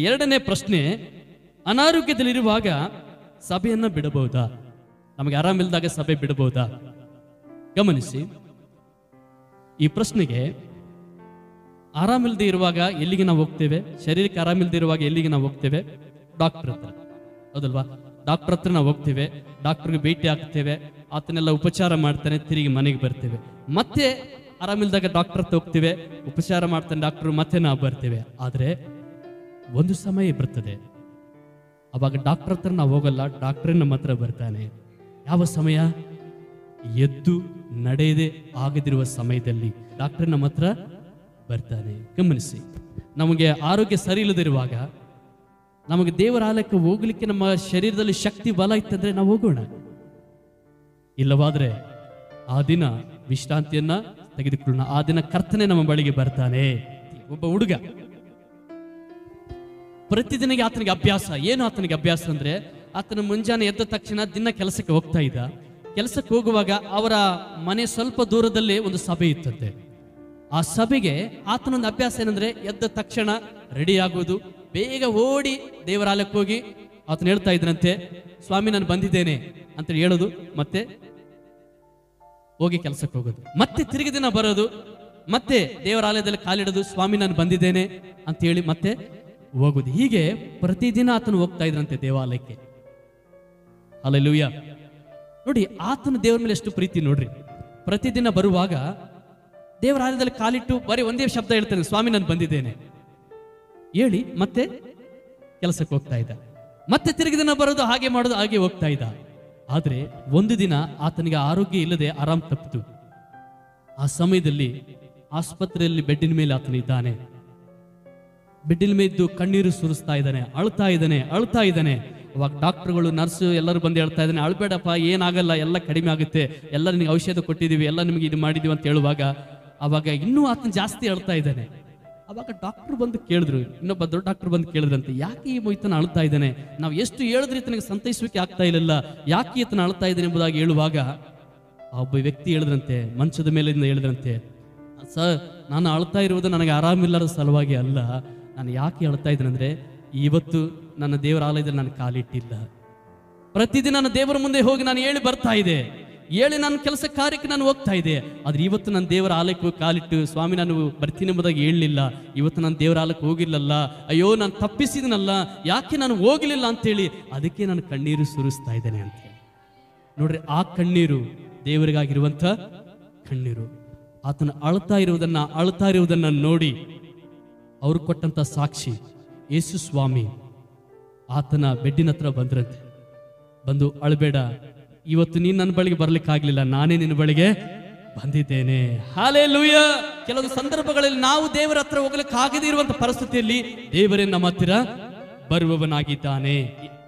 ಎರಡನೇ ಪ್ರಶ್ನೆ, ಅನಾರೋಗ್ಯದಲ್ಲಿರುವಾಗ ಸಭೆಯನ್ನ ಬಿಡಬಹುದಾ? ನಮಗೆ ಆರಾಮಿಲ್ದಾಗ ಸಭೆ ಬಿಡಬಹುದಾ? ಗಮನಿಸಿ, ಈ ಪ್ರಶ್ನೆಗೆ ಆರಾಮಿಲ್ಲದೆ ಇರುವಾಗ ಎಲ್ಲಿಗೆ ನಾವು ಹೋಗ್ತೇವೆ? ಶರೀರಕ್ಕೆ ಆರಾಮಿಲ್ಲದೆ ಇರುವಾಗ ಎಲ್ಲಿಗೆ ನಾವು ಹೋಗ್ತೇವೆ? ಡಾಕ್ಟರ್ ಹತ್ರ, ಹೌದಲ್ವಾ? ಡಾಕ್ಟರ್ ಹತ್ರ ನಾವು ಹೋಗ್ತೇವೆ, ಡಾಕ್ಟರ್ಗೆ ಭೇಟಿ ಆಗ್ತೇವೆ, ಆತನೆಲ್ಲ ಉಪಚಾರ ಮಾಡ್ತಾನೆ, ತಿರುಗಿ ಮನೆಗೆ ಬರ್ತೇವೆ. ಮತ್ತೆ ಆರಾಮಿಲ್ದಾಗ ಡಾಕ್ಟರ್ ಹತ್ರ ಹೋಗ್ತೇವೆ, ಉಪಚಾರ ಮಾಡ್ತಾನೆ ಡಾಕ್ಟರ್, ಮತ್ತೆ ನಾವು ಬರ್ತೇವೆ. ಆದ್ರೆ ಒಂದು ಸಮಯ ಬರ್ತದೆ, ಅವಾಗ ಡಾಕ್ಟರ್ ಹತ್ರ ನಾವು ಹೋಗಲ್ಲ, ಡಾಕ್ಟರ್ ನಮ್ಮ ಹತ್ರ ಬರ್ತಾನೆ. ಯಾವ ಸಮಯ? ಎದ್ದು ನಡೆಯದೆ ಆಗದಿರುವ ಸಮಯದಲ್ಲಿ ಡಾಕ್ಟರ್ ನಮ್ಮ ಹತ್ರ ಬರ್ತಾನೆ. ಗಮನಿಸಿ, ನಮಗೆ ಆರೋಗ್ಯ ಸರಿ ಇಲ್ಲದಿರುವಾಗ, ನಮಗೆ ದೇವರ ಆಲಯಕ್ಕೆ ಹೋಗ್ಲಿಕ್ಕೆ ನಮ್ಮ ಶರೀರದಲ್ಲಿ ಶಕ್ತಿ ಬಲ ಇತ್ತಂದ್ರೆ ನಾವು ಹೋಗೋಣ. ಇಲ್ಲವಾದ್ರೆ ಆ ದಿನ ವಿಶ್ರಾಂತಿಯನ್ನ ತೆಗೆದುಕೊಳ್ಳೋಣ. ಆ ದಿನ ಕರ್ತನೆ ನಮ್ಮ ಬಳಿಗೆ ಬರ್ತಾನೆ. ಒಬ್ಬ ಹುಡುಗ ಪ್ರತಿದಿನಕ್ಕೆ ಆತನಿಗೆ ಅಭ್ಯಾಸ. ಏನು ಆತನಿಗೆ ಅಭ್ಯಾಸ ಅಂದ್ರೆ, ಆತನ ಮುಂಜಾನೆ ಎದ್ದ ತಕ್ಷಣ ದಿನ ಕೆಲಸಕ್ಕೆ ಹೋಗ್ತಾ ಇದ್ದ. ಕೆಲಸಕ್ಕೆ ಹೋಗುವಾಗ ಅವರ ಮನೆ ಸ್ವಲ್ಪ ದೂರದಲ್ಲಿ ಒಂದು ಸಭೆ ಇತ್ತಂತೆ. ಆ ಸಭೆಗೆ ಆತನೊಂದು ಅಭ್ಯಾಸ ಏನಂದ್ರೆ, ಎದ್ದ ತಕ್ಷಣ ರೆಡಿ ಆಗೋದು, ಬೇಗ ಓಡಿ ದೇವರಾಲಯಕ್ಕೆ ಹೋಗಿ ಆತನ ಹೇಳ್ತಾ ಇದ್ರಂತೆ, ಸ್ವಾಮಿ ನಾನು ಬಂದಿದ್ದೇನೆ ಅಂತ ಹೇಳೋದು, ಮತ್ತೆ ಹೋಗಿ ಕೆಲಸಕ್ಕೆ ಹೋಗೋದು, ಮತ್ತೆ ತಿರುಗಿ ದಿನ ಬರೋದು, ಮತ್ತೆ ದೇವರಾಲಯದಲ್ಲಿ ಕಾಲಿಡೋದು, ಸ್ವಾಮಿ ನಾನು ಬಂದಿದ್ದೇನೆ ಅಂತ ಹೇಳಿ ಮತ್ತೆ ಹೋಗುದು. ಹೀಗೆ ಪ್ರತಿದಿನ ಆತನು ಹೋಗ್ತಾ ಇದ್ರಂತೆ ದೇವಾಲಯಕ್ಕೆ. ಹಲ್ಲೆಲೂಯ. ನೋಡಿ, ಆತನ ದೇವರ ಮೇಲೆ ಎಷ್ಟು ಪ್ರೀತಿ ನೋಡ್ರಿ. ಪ್ರತಿದಿನ ಬರುವಾಗ ದೇವರಾಲಯದಲ್ಲಿ ಕಾಲಿಟ್ಟು ಬರೀ ಒಂದೇ ಶಬ್ದ ಹೇಳ್ತಾನೆ, ಸ್ವಾಮಿ ನಾನು ಬಂದಿದ್ದೇನೆ ಹೇಳಿ ಮತ್ತೆ ಕೆಲಸಕ್ಕೆ ಹೋಗ್ತಾ ಇದ್ದ. ಮತ್ತೆ ತಿರುಗಿ ದಿನ ಬರೋದು, ಹಾಗೆ ಮಾಡೋದು, ಹಾಗೆ ಹೋಗ್ತಾ ಇದ್ದ. ಆದ್ರೆ ಒಂದು ದಿನ ಆತನಿಗೆ ಆರೋಗ್ಯ ಇಲ್ಲದೆ ಆರಾಮ್ ತಪ್ಪಿತು. ಆ ಸಮಯದಲ್ಲಿ ಆಸ್ಪತ್ರೆಯಲ್ಲಿ ಬೆಡ್ಡಿನ ಮೇಲೆ ಆತನಿದ್ದಾನೆ. ಬೆಡ್ಡಿನ ಮೇದ್ದು ಕಣ್ಣೀರು ಸುರಿಸ್ತಾ ಇದ್ದಾನೆ, ಅಳ್ತಾ ಇದ್ದಾನೆ. ಅವಾಗ ಡಾಕ್ಟರ್ಗಳು, ನರ್ಸು ಎಲ್ಲರೂ ಬಂದು ಹೇಳ್ತಾ ಇದ್ದಾನೆ, ಅಳ್ಬೇಡಪ್ಪ, ಏನಾಗಲ್ಲ, ಎಲ್ಲ ಕಡಿಮೆ ಆಗುತ್ತೆ, ಎಲ್ಲ ನಿನಗೆ ಔಷಧ ಕೊಟ್ಟಿದ್ದೀವಿ, ಎಲ್ಲ ನಿಮಗೆ ಇದು ಮಾಡಿದೀವಿ ಅಂತ ಹೇಳುವಾಗ ಅವಾಗ ಇನ್ನೂ ಆತನ ಜಾಸ್ತಿ ಅಳ್ತಾ ಇದ್ದಾನೆ. ಅವಾಗ ಡಾಕ್ಟರ್ ಬಂದು ಕೇಳಿದ್ರು, ಇನ್ನೊಬ್ಬ ದೊಡ್ಡ ಡಾಕ್ಟರ್ ಬಂದು ಕೇಳಿದ್ರಂತೆ, ಯಾಕೆ ಈ ಈತನ ಅಳ್ತಾ ಇದ್ದಾನೆ? ನಾವು ಎಷ್ಟು ಹೇಳಿದ್ರೆ ಈತನಿಗೆ ಸಂತೈಸಲಿಕ್ಕೆ ಆಗ್ತಾ ಇಲ್ಲ, ಯಾಕೆ ಈತನ ಅಳ್ತಾ ಇದ್ದಾನೆ ಎಂಬುದಾಗಿ ಹೇಳುವಾಗ ಆ ಒಬ್ಬ ವ್ಯಕ್ತಿ ಹೇಳಿದ್ರಂತೆ, ಮಂಚದ ಮೇಲಿಂದ ಹೇಳಿದ್ರಂತೆ, ಸರ್ ನಾನು ಅಳ್ತಾ ಇರುವುದು ನನಗೆ ಆರಾಮಿಲ್ಲದ ಸಲುವಾಗಿ ಅಲ್ಲ, ನಾನು ಯಾಕೆ ಅಳ್ತಾ ಇದ್ದೇನೆ ಅಂದ್ರೆ, ಇವತ್ತು ನನ್ನ ದೇವರ ಆಲಯದಲ್ಲಿ ನಾನು ಕಾಲಿಟ್ಟಿಲ್ಲ. ಪ್ರತಿದಿನ ನನ್ನ ದೇವರ ಮುಂದೆ ಹೋಗಿ ನಾನು ಹೇಳಿ ಬರ್ತಾ ಇದೆ, ಹೇಳಿ ನನ್ನ ಕೆಲಸ ಕಾರ್ಯಕ್ಕೆ ನಾನು ಹೋಗ್ತಾ ಇದೆ. ಆದ್ರೆ ಇವತ್ತು ನನ್ನ ದೇವರ ಆಲಯಕ್ಕೆ ಕಾಲಿಟ್ಟು, ಸ್ವಾಮಿ ನಾನು ಬರ್ತೀನಿ ಎಂಬುದಾಗಿ ಹೇಳಲಿಲ್ಲ, ಇವತ್ತು ನಾನು ದೇವರ ಆಲಯಕ್ಕೆ ಹೋಗಿಲ್ಲಲ್ಲ, ಅಯ್ಯೋ ನಾನು ತಪ್ಪಿಸಿದನಲ್ಲ, ಯಾಕೆ ನಾನು ಹೋಗಲಿಲ್ಲ ಅಂತೇಳಿ ಅದಕ್ಕೆ ನಾನು ಕಣ್ಣೀರು ಸುರಿಸ್ತಾ ಇದ್ದೇನೆ ಅಂತ ಹೇಳಿ. ನೋಡ್ರಿ, ಆ ಕಣ್ಣೀರು ದೇವರಿಗಾಗಿರುವಂತ ಕಣ್ಣೀರು. ಆತನ ಅಳ್ತಾ ಇರುವುದನ್ನ ನೋಡಿ ಅವರು ಕೊಟ್ಟಂತ ಸಾಕ್ಷಿ, ಯೇಸು ಸ್ವಾಮಿ ಆತನ ಬೆಡ್ಡಿನ ಹತ್ರ ಬಂದ್ರಂತೆ. ಬಂದು, ಅಳಬೇಡ, ಇವತ್ತು ನೀನ್ ನನ್ನ ಬಳಿಗೆ ಬರ್ಲಿಕ್ಕೆ ಆಗ್ಲಿಲ್ಲ, ನಾನೇ ನಿನ್ನ ಬಳಿಗೆ ಬಂದಿದ್ದೇನೆ. ಹಲ್ಲೆಲೂಯಾ. ಕೆಲವು ಸಂದರ್ಭಗಳಲ್ಲಿ ನಾವು ದೇವರ ಹತ್ರ ಹೋಗ್ಲಿಕ್ಕೆ ಆಗದೇ ಇರುವಂತ ಪರಿಸ್ಥಿತಿಯಲ್ಲಿ ದೇವರೇ ನಮ್ಮ ಹತ್ತಿರ ಬರುವವನಾಗಿದ್ದಾನೆ.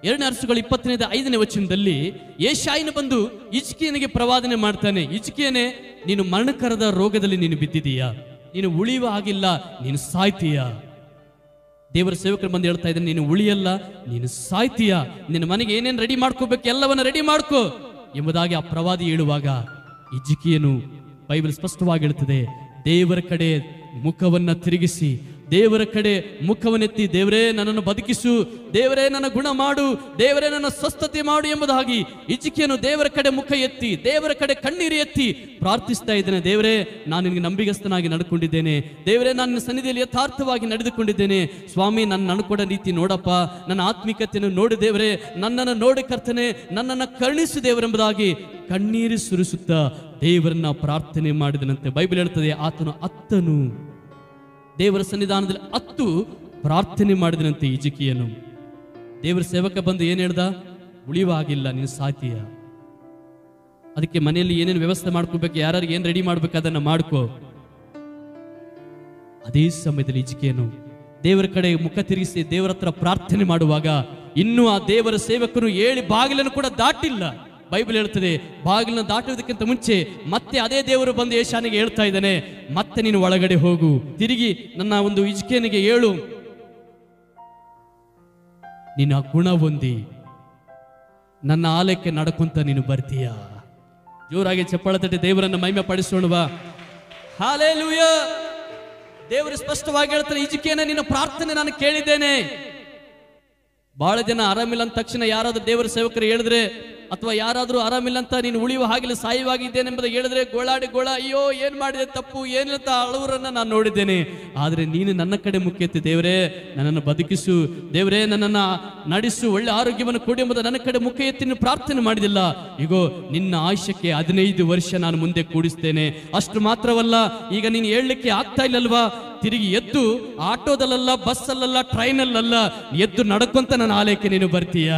2 ಅರಸುಗಳು 25ನೇ ವಚನದಲ್ಲಿ ಯೆಶಾಯನು ಬಂದು ಹಿಜ್ಕೀಯನಿಗೆ ಪ್ರವಾದನೆ ಮಾಡ್ತಾನೆ, ಹಿಜ್ಕೀಯನೇ, ನೀನು ಮರಣಕರದ ರೋಗದಲ್ಲಿ ನೀನು ಬಿದ್ದಿದೀಯಾ, ನೀನು ಉಳಿಯುವ ಆಗಿಲ್ಲ, ನೀನು ಸಾಯ್ತೀಯಾ. ದೇವರ ಸೇವಕರು ಬಂದು ಹೇಳ್ತಾ ಇದ್ದಾನೆ, ನೀನು ಉಳಿಯಲ್ಲ, ನೀನು ಸಾಯ್ತೀಯಾ, ನಿನ್ನ ಮನೆಗೆ ಏನೇನು ರೆಡಿ ಮಾಡ್ಕೋಬೇಕು ಎಲ್ಲವನ್ನ ರೆಡಿ ಮಾಡ್ಕೋ ಎಂಬುದಾಗಿ ಆ ಪ್ರವಾದಿ ಹೇಳುವಾಗ ಹಿಜ್ಕೀಯನು, ಬೈಬಲ್ ಸ್ಪಷ್ಟವಾಗಿ ಹೇಳ್ತದೆ, ದೇವರ ಕಡೆ ಮುಖವನ್ನ ತಿರುಗಿಸಿ, ದೇವರ ಕಡೆ ಮುಖವನ್ನೆತ್ತಿ, ದೇವರೇ ನನ್ನನ್ನು ಬದುಕಿಸು, ದೇವರೇ ನನ್ನ ಗುಣ ಮಾಡು, ದೇವರೇ ನನ್ನ ಸ್ವಸ್ಥತೆ ಮಾಡು ಎಂಬುದಾಗಿ ಹಿಜ್ಕೀಯನು ದೇವರ ಕಡೆ ಮುಖ ಎತ್ತಿ, ದೇವರ ಕಡೆ ಕಣ್ಣೀರು ಎತ್ತಿ ಪ್ರಾರ್ಥಿಸ್ತಾ ಇದ್ದೇನೆ. ದೇವರೇ, ನಾನು ನಿನಗೆ ನಂಬಿಗಸ್ತನಾಗಿ ನಡ್ಕೊಂಡಿದ್ದೇನೆ, ದೇವರೇ ನಾನು ನಿನ್ನ ಸನ್ನಿಧಿಯಲ್ಲಿ ಯಥಾರ್ಥವಾಗಿ ನಡೆದುಕೊಂಡಿದ್ದೇನೆ, ಸ್ವಾಮಿ ನನ್ನ ನಡ್ಕೊಡ ರೀತಿ ನೋಡಪ್ಪ, ನನ್ನ ಆತ್ಮಿಕತೆಯನ್ನು ನೋಡು ದೇವರೇ, ನನ್ನನ್ನು ನೋಡಿ ಕರ್ತನೆ, ನನ್ನನ್ನು ಕರುಣಿಸು ದೇವರೆಂಬುದಾಗಿ ಕಣ್ಣೀರು ಸುರಿಸುತ್ತಾ ದೇವರನ್ನ ಪ್ರಾರ್ಥನೆ ಮಾಡಿದನಂತೆ. ಬೈಬಲ್ ಹೇಳ್ತದೆ, ಆತನು ಅತ್ತನು, ದೇವರ ಸನ್ನಿಧಾನದಲ್ಲಿ ಅತ್ತು ಪ್ರಾರ್ಥನೆ ಮಾಡಿದನಂತೆ ಹಿಜ್ಕೀಯನು. ದೇವರ ಸೇವಕ ಬಂದು ಏನ್ ಹೇಳ್ದ? ಉಳಿಯುವಾಗಿಲ್ಲ, ನೀನು ಸಾಯ್ತೀಯ, ಅದಕ್ಕೆ ಮನೆಯಲ್ಲಿ ಏನೇನು ವ್ಯವಸ್ಥೆ ಮಾಡ್ಕೋಬೇಕು, ಯಾರಿಗೆ ಏನ್ ರೆಡಿ ಮಾಡ್ಬೇಕು ಅದನ್ನ ಮಾಡ್ಕೋ. ಅದೇ ಸಮಯದಲ್ಲಿ ಹಿಜ್ಕೀಯನು ದೇವರ ಕಡೆ ಮುಖ ತಿರುಗಿಸಿ ದೇವರ ಹತ್ರ ಪ್ರಾರ್ಥನೆ ಮಾಡುವಾಗ ಇನ್ನೂ ಆ ದೇವರ ಸೇವಕನು ಹೇಳಿ ಬಾಗಿಲನ್ನು ಕೂಡ ದಾಟಿಲ್ಲ. ಬೈಬಲ್ ಹೇಳ್ತದೆ, ಬಾಗಿಲನ್ನು ದಾಟುವುದಕ್ಕಿಂತ ಮುಂಚೆ ಮತ್ತೆ ಅದೇ ದೇವರು ಬಂದು ಯೆಶಾಯನಿಗೆ ಹೇಳ್ತಾ ಇದ್ದಾನೆ, ಮತ್ತೆ ನೀನು ಒಳಗಡೆ ಹೋಗು, ತಿರುಗಿ ನನ್ನ ಒಂದು ಹಿಜ್ಕೀಯನಿಗೆ ಹೇಳು, ನಿನ್ನ ಗುಣ ಹೊಂದಿ ನನ್ನ ಆಲಯಕ್ಕೆ ನಡ್ಕೊಂತ ನೀನು ಬರ್ತೀಯ. ಜೋರಾಗಿ ಚಪ್ಪಾಳೆ ತಟ್ಟಿ ದೇವರನ್ನ ಮಹಿಮೆ ಪಡಿಸೋಣವಾ. ಹಲ್ಲೆಲೂಯಾ. ದೇವರು ಸ್ಪಷ್ಟವಾಗಿ ಹೇಳ್ತಾರೆ, ಹಿಜ್ಕೀಯನೇ, ನಿನ್ನ ಪ್ರಾರ್ಥನೆ ನಾನು ಕೇಳಿದ್ದೇನೆ, ಬಹಳ ಜನ ಆರಾಮಿಲ್ಲ ಅಂದ ತಕ್ಷಣ ಯಾರಾದ್ರೂ ದೇವರ ಸೇವಕರು ಹೇಳಿದ್ರೆ, ಅಥವಾ ಯಾರಾದ್ರೂ ಆರಾಮಿಲ್ಲ ಅಂತ ನೀನು ಉಳಿಯುವ ಹಾಗಿಲ್ಲ ಸಾಯುವಾಗಿದ್ದೇನೆಂಬುದು ಹೇಳಿದ್ರೆ ಗೋಳ ಅಯ್ಯೋ ಏನ್ ಮಾಡಿದೆ ತಪ್ಪು ಏನಂತ ಅಳುವರನ್ನ ನಾನು ನೋಡಿದ್ದೇನೆ. ಆದ್ರೆ ನೀನು ನನ್ನ ಕಡೆ ಮುಖ ಎತ್ತಿ, ದೇವರೇ ನನ್ನನ್ನು ಬದುಕಿಸು, ದೇವರೇ ನನ್ನನ್ನು ನಡೆಸು, ಒಳ್ಳೆ ಆರೋಗ್ಯವನ್ನು ಕೊಡಿ ಎಂಬುದು ನನ್ನ ಕಡೆ ಮುಖ ಎತ್ತಿ ನೀನು ಪ್ರಾರ್ಥನೆ ಮಾಡಿದಿಲ್ಲ. ಈಗೋ ನಿನ್ನ ಆಯುಷ್ಯಕ್ಕೆ 15 ವರ್ಷ ನಾನು ಮುಂದೆ ಕೂಡಿಸ್ತೇನೆ. ಅಷ್ಟು ಮಾತ್ರವಲ್ಲ, ಈಗ ನೀನು ಹೇಳಲಿಕ್ಕೆ ಆಗ್ತಾ ಇಲ್ಲಲ್ವಾ, ತಿರುಗಿ ಎದ್ದು ಆಟೋದಲ್ಲ, ಬಸ್ಸಲ್ಲ, ಟ್ರೈನಲ್ಲ, ಎದ್ದು ನಡ್ಕೊಂತ ನನ್ನ ಆಲಯಕ್ಕೆ ನೀನು ಬರ್ತೀಯ.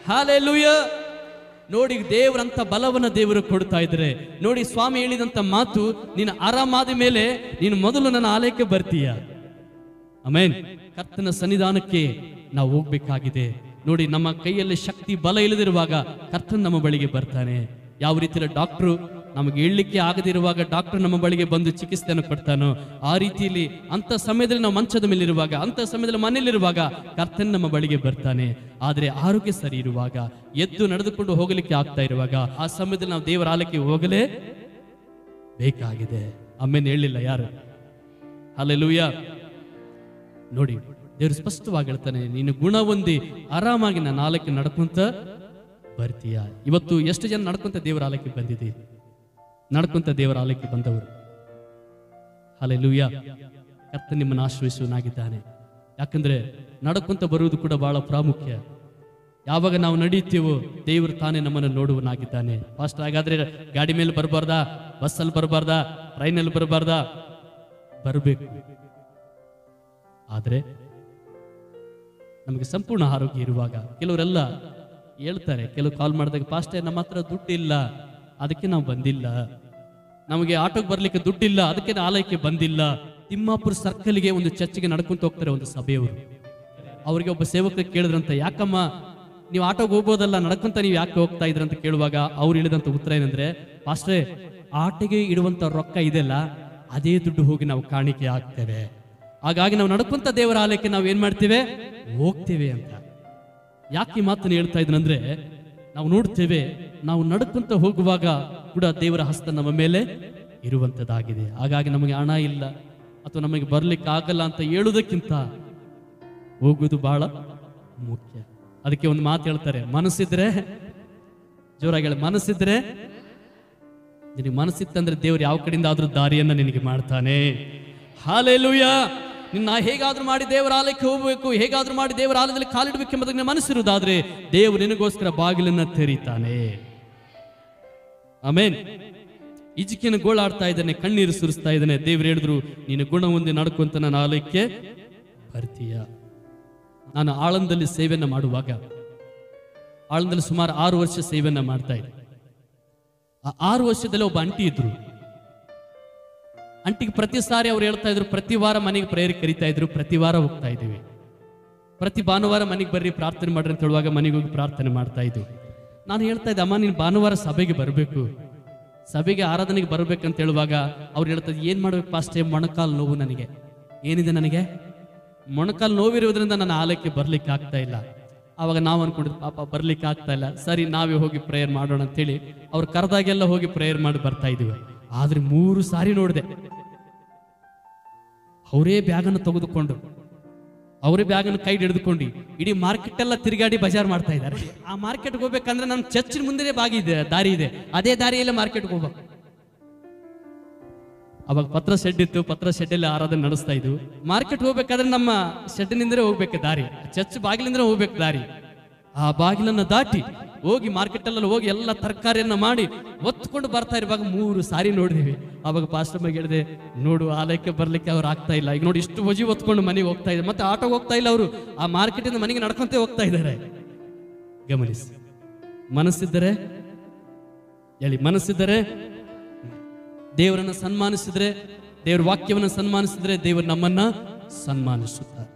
ಹಲ್ಲೆಲೂಯಾ. ನೋಡಿ, ದೇವರಂತ ಬಲವನ್ನ ದೇವರು ಕೊಡ್ತಾ ಇದ್ರೆ ನೋಡಿ, ಸ್ವಾಮಿ ಹೇಳಿದಂತ ಮಾತು, ನೀನು ಆರಾಮಾದ ಮೇಲೆ ನೀನು ಮೊದಲು ನನ್ನ ಆಲಯಕ್ಕೆ ಬರ್ತೀಯ. ಆಮೆನ್. ಕರ್ತನ ಸನ್ನಿಧಾನಕ್ಕೆ ನಾವು ಹೋಗ್ಬೇಕಾಗಿದೆ. ನೋಡಿ, ನಮ್ಮ ಕೈಯಲ್ಲಿ ಶಕ್ತಿ ಬಲ ಇಲ್ಲದಿರುವಾಗ ಕರ್ತನ ನಮ್ಮ ಬಳಿಗೆ ಬರ್ತಾನೆ. ಯಾವ ರೀತಿಯ ಡಾಕ್ಟ್ರು ನಮಗೆ ಹೇಳಲಿಕ್ಕೆ ಆಗದಿರುವಾಗ ಡಾಕ್ಟರ್ ನಮ್ಮ ಬಳಿಗೆ ಬಂದು ಚಿಕಿತ್ಸೆಯನ್ನು ಕೊಡ್ತಾನೋ, ಆ ರೀತಿಯಲ್ಲಿ ಅಂತ ಸಮಯದಲ್ಲಿ ನಾವು ಮಂಚದ ಮೇಲೆ ಇರುವಾಗ, ಅಂತ ಸಮಯದಲ್ಲಿ ಮನೆಯಲ್ಲಿರುವಾಗ ಕರ್ತನ ನಮ್ಮ ಬಳಿಗೆ ಬರ್ತಾನೆ. ಆದರೆ ಆರೋಗ್ಯ ಸರಿ ಇರುವಾಗ, ಎದ್ದು ನಡೆದುಕೊಂಡು ಹೋಗಲಿಕ್ಕೆ ಆಗ್ತಾ ಇರುವಾಗ, ಆ ಸಮಯದಲ್ಲಿ ನಾವು ದೇವರ ಆಲಯಕ್ಕೆ ಹೋಗಲೇ ಬೇಕಾಗಿದೆ. ಆಮೇಲೆ ಹೇಳಿಲ್ಲ ಯಾರು. ಹಲ್ಲೆಲೂಯಾ. ನೋಡಿ, ದೇವರು ಸ್ಪಷ್ಟವಾಗಿ ಹೇಳ್ತಾನೆ, ನೀನು ಗುಣ ಹೊಂದಿ ಆರಾಮಾಗಿ ನನ್ನ ಆಲಯಕ್ಕೆ ನಡ್ಕೊಂತ ಬರ್ತೀಯ. ಇವತ್ತು ಎಷ್ಟು ಜನ ನಡ್ಕೊಂತ ದೇವರ ಆಲಯಕ್ಕೆ ಬಂದಿದೆ? ನಡ್ಕೊಂತ ದೇವರ ಆಲಯಕ್ಕೆ ಬಂದವರು. ಹಲ್ಲೆಲೂಯಾ. ಕರ್ತನು ನಿಮ್ಮನ್ನು ಆಶ್ರಯಿಸುವನಾಗಿದ್ದಾನೆ. ಯಾಕಂದ್ರೆ ನಡ್ಕೊಂತ ಬರುವುದು ಕೂಡ ಬಹಳ ಪ್ರಾಮುಖ್ಯ. ಯಾವಾಗ ನಾವು ನಡೀತೀವೋ ದೇವರು ತಾನೇ ನಮ್ಮನ್ನು ನೋಡುವನಾಗಿದ್ದಾನೆ. ಫಾಸ್ಟ್ ಹಾಗಾದ್ರೆ ಗಾಡಿ ಮೇಲೆ ಬರಬಾರ್ದಾ, ಬಸ್ಸಲ್ಲಿ ಬರಬಾರ್ದಾ, ಟ್ರೈನಲ್ಲಿ ಬರಬಾರ್ದಾ? ಬರಬೇಕು. ಆದ್ರೆ ನಮಗೆ ಸಂಪೂರ್ಣ ಆರೋಗ್ಯ ಇರುವಾಗ, ಕೆಲವರೆಲ್ಲ ಹೇಳ್ತಾರೆ, ಕೆಲವು ಕಾಲ್ ಮಾಡಿದಾಗ, ಪಾಸ್ಟೇ ನಮ್ಮ ಹತ್ರ ದುಡ್ಡಿಲ್ಲ ಅದಕ್ಕೆ ನಾವು ಬಂದಿಲ್ಲ, ನಮಗೆ ಆಟೋಗೆ ಬರ್ಲಿಕ್ಕೆ ದುಡ್ಡಿಲ್ಲ ಅದಕ್ಕೆ ಆಲಯಕ್ಕೆ ಬಂದಿಲ್ಲ. ತಿಮ್ಮಾಪುರ ಸರ್ಕಲ್ಗೆ ಒಂದು ಚರ್ಚಿಗೆ ನಡ್ಕೊಂತ ಹೋಗ್ತಾರೆ ಒಂದು ಸಭೆಯವರು. ಅವರಿಗೆ ಒಬ್ಬ ಸೇವಕ ಕೇಳಿದ್ರಂತ, ಯಾಕಮ್ಮ ನೀವು ಆಟೋಗೆ ಹೋಗ್ಬೋದಲ್ಲ, ನಡ್ಕೊಂತ ನೀವು ಯಾಕೆ ಹೋಗ್ತಾ ಇದ್ರಂತ ಕೇಳುವಾಗ ಅವ್ರು ಹೇಳಿದಂತ ಉತ್ತರ ಏನಂದ್ರೆ, ಪಾಸ್ಟ್ರೇ ಆಟೋಗೆ ಇಡುವಂತ ರೊಕ್ಕ ಇದೆಲ್ಲ ಅದೇ ದುಡ್ಡು ಹೋಗಿ ನಾವು ಕಾಣಿಕೆ ಆಗ್ತೇವೆ, ಹಾಗಾಗಿ ನಾವು ನಡ್ಕೊಂತ ದೇವರ ಆಲಯಕ್ಕೆ ನಾವು ಏನ್ ಮಾಡ್ತೇವೆ, ಹೋಗ್ತೇವೆ ಅಂತ. ಯಾಕೆ ಈ ಮಾತನ್ನು ಹೇಳ್ತಾ ಇದ್ರಂದ್ರೆ, ನಾವು ನೋಡ್ತೇವೆ, ನಾವು ನಡ್ಕೊಂತ ಹೋಗುವಾಗ ಕೂಡ ದೇವರ ಹಸ್ತ ನಮ್ಮ ಮೇಲೆ ಇರುವಂತದ್ದಾಗಿದೆ. ಹಾಗಾಗಿ ನಮಗೆ ಹಣ ಇಲ್ಲ ಅಥವಾ ನಮಗೆ ಬರ್ಲಿಕ್ಕೆ ಆಗಲ್ಲ ಅಂತ ಹೇಳುವುದಕ್ಕಿಂತ ಹೋಗುವುದು ಬಹಳ ಮುಖ್ಯ. ಅದಕ್ಕೆ ಒಂದು ಮಾತು ಹೇಳ್ತಾರೆ, ಮನಸ್ಸಿದ್ರೆ, ಜೋರಾಗಿ ಹೇಳಿ, ಮನಸ್ಸಿದ್ರೆ, ನಿನಗೆ ಮನಸ್ಸಿತ್ತಂದ್ರೆ ದೇವರು ಯಾವ ಕಡೆಯಿಂದ ಆದ್ರೂ ದಾರಿಯನ್ನ ನಿನಗೆ ಮಾಡ್ತಾನೆ. ಹಲ್ಲೆಲೂಯಾ. ನಿನ್ನ ಹೇಗಾದ್ರೂ ಮಾಡಿ ದೇವರ ಆಲಯಕ್ಕೆ ಹೋಗಬೇಕು, ಹೇಗಾದ್ರೂ ಮಾಡಿ ದೇವರ ಆಲಯದಲ್ಲಿ ಕಾಲಿಡಬೇಕು ಎಂಬುದಕ್ಕೆ ಮನಸ್ಸಿರುವುದಾದ್ರೆ ದೇವರು ನಿನಗೋಸ್ಕರ ಬಾಗಿಲನ್ನ ತೆರೀತಾನೆ. ಆಮೆನ್. ಈಜಿಕಿನ ಗೋಳಾಡ್ತಾ ಇದ್ದಾನೆ, ಕಣ್ಣೀರು ಸುರಿಸ್ತಾ ಇದ್ದಾನೆ. ದೇವರು ಹೇಳಿದ್ರು, ನೀನು ಗುಣ ಹೊಂದಿ ನಡ್ಕೊಂತ ನನ್ನ ಆಲಯಕ್ಕೆ ಬರ್ತೀಯ. ನಾನು ಆಳಂದಲ್ಲಿ ಸೇವೆಯನ್ನ ಮಾಡುವಾಗ, ಆಳಂದಲ್ಲಿ ಸುಮಾರು 6 ವರ್ಷ ಸೇವೆಯನ್ನ ಮಾಡ್ತಾ ಇದ್ದೆ. ಆ 6 ವರ್ಷದಲ್ಲಿ ಒಬ್ಬ ಅಂಟಿ ಇದ್ರು. ಅಂಟಿಗೆ ಪ್ರತಿ ಸಾರಿ ಅವ್ರು ಹೇಳ್ತಾ ಇದ್ರು, ಪ್ರತಿ ವಾರ ಮನೆಗೆ ಪ್ರೇಯರ್ ಕರಿತಾ ಇದ್ರು, ಪ್ರತಿ ವಾರ ಹೋಗ್ತಾ ಇದ್ದೀವಿ, ಪ್ರತಿ ಭಾನುವಾರ ಮನೆಗೆ ಬರ್ರಿ ಪ್ರಾರ್ಥನೆ ಮಾಡ್ರಿ ಅಂತ ಹೇಳುವಾಗ ಮನೆಗೆ ಹೋಗಿ ಪ್ರಾರ್ಥನೆ ಮಾಡ್ತಾ ಇದ್ವಿ. ನಾನು ಹೇಳ್ತಾ ಇದ್ದೆ, ಅಮ್ಮ ನೀನು ಭಾನುವಾರ ಸಭೆಗೆ ಬರಬೇಕು, ಸಭೆಗೆ ಆರಾಧನೆಗೆ ಬರ್ಬೇಕಂತ ಹೇಳುವಾಗ ಅವ್ರು ಹೇಳ್ತಾ ಇದ್ರು, ಏನ್ ಮಾಡ್ಬೇಕು ಪಾಸ್ಟೇ, ಮೊಣಕಾಲು ನೋವು, ನನಗೆ ಏನಿದೆ, ನನಗೆ ಮೊಣಕಾಲು ನೋವಿರುವುದರಿಂದ ನನ್ನ ಆಲಯಕ್ಕೆ ಬರ್ಲಿಕ್ಕೆ ಆಗ್ತಾ ಇಲ್ಲ. ಆವಾಗ ನಾವು ಅನ್ಕೊಂಡಿದ್ವಿ, ಪಾಪ ಬರ್ಲಿಕ್ಕೆ ಆಗ್ತಾ ಇಲ್ಲ, ಸರಿ ನಾವೇ ಹೋಗಿ ಪ್ರೇಯರ್ ಮಾಡೋಣ ಅಂತೇಳಿ ಅವ್ರು ಕರೆದಾಗೆಲ್ಲ ಹೋಗಿ ಪ್ರೇಯರ್ ಮಾಡಿ ಬರ್ತಾ ಇದೀವಿ. ಆದ್ರೆ 3 ಸಾರಿ ನೋಡಿದೆ, ಅವರೇ ಬ್ಯಾಗನ್ನು ತೆಗೆದುಕೊಂಡು, ಅವರೇ ಬ್ಯಾಗನ್ನು ಕೈ ಹಿಡಿದುಕೊಂಡು ಇಡೀ ಮಾರ್ಕೆಟ್ ಎಲ್ಲ ತಿರುಗಾಡಿ ಬಜಾರ್ ಮಾಡ್ತಾ ಇದ್ದಾರೆ. ಆ ಮಾರ್ಕೆಟ್ಗೆ ಹೋಗ್ಬೇಕಂದ್ರೆ ನಮ್ಮ ಚರ್ಚಿನ ಮುಂದೆ ದಾರಿ ಇದೆ, ಅದೇ ದಾರಿಯಲ್ಲೇ ಮಾರ್ಕೆಟ್ಗೆ ಹೋಗ್ಬೇಕು. ಅವಾಗ ಪತ್ರ ಶೆಡ್ ಇತ್ತು, ಪತ್ರ ಶೆಡ್ಡಲ್ಲಿ ಆರಾಧನೆ ನಡೆಸ್ತಾ ಇದ್ವು. ಮಾರ್ಕೆಟ್ ಹೋಗ್ಬೇಕಾದ್ರೆ ನಮ್ಮ ಶೆಡ್ನಿಂದಲೇ ಹೋಗ್ಬೇಕು ದಾರಿ, ಚರ್ಚ್ ಬಾಗಿಲಿಂದ ಹೋಗ್ಬೇಕು ದಾರಿ. ಆ ಬಾಗಿಲನ್ನು ದಾಟಿ ಹೋಗಿ ಮಾರ್ಕೆಟ್ ಅಲ್ಲಿ ಹೋಗಿ ಎಲ್ಲ ತರಕಾರಿಯನ್ನ ಮಾಡಿ ಒತ್ಕೊಂಡು ಬರ್ತಾ ಇರುವಾಗ 3 ಸಾರಿ ನೋಡಿದೀವಿ. ಅವಾಗ ಪಾಸ್ಟರ್ ಬಗ್ಗೆ ಹೇಳಿದೆ, ನೋಡು ಆಲಯಕ್ಕೆ ಬರ್ಲಿಕ್ಕೆ ಅವ್ರು ಆಗ್ತಾ ಇಲ್ಲ, ಈಗ ನೋಡಿ ಇಷ್ಟು ವಜಿ ಒತ್ಕೊಂಡು ಮನೆಗೆ ಹೋಗ್ತಾ ಇದ್ದಾರೆ, ಮತ್ತೆ ಆಟೋಗೆ ಹೋಗ್ತಾ ಇಲ್ಲ, ಅವರು ಆ ಮಾರ್ಕೆಟ್ ಇಂದ ಮನೆಗೆ ನಡ್ಕೊಂತ ಹೋಗ್ತಾ ಇದ್ದಾರೆ. ಗಮನಿಸಿ, ಮನಸ್ಸಿದ್ದರೆ ಹೇಳಿ, ಮನಸ್ಸಿದ್ದರೆ ದೇವರನ್ನ ಸನ್ಮಾನಿಸಿದ್ರೆ, ದೇವರ ವಾಕ್ಯವನ್ನು ಸನ್ಮಾನಿಸಿದ್ರೆ ದೇವರು ನಮ್ಮನ್ನ ಸನ್ಮಾನಿಸುತ್ತಾರೆ.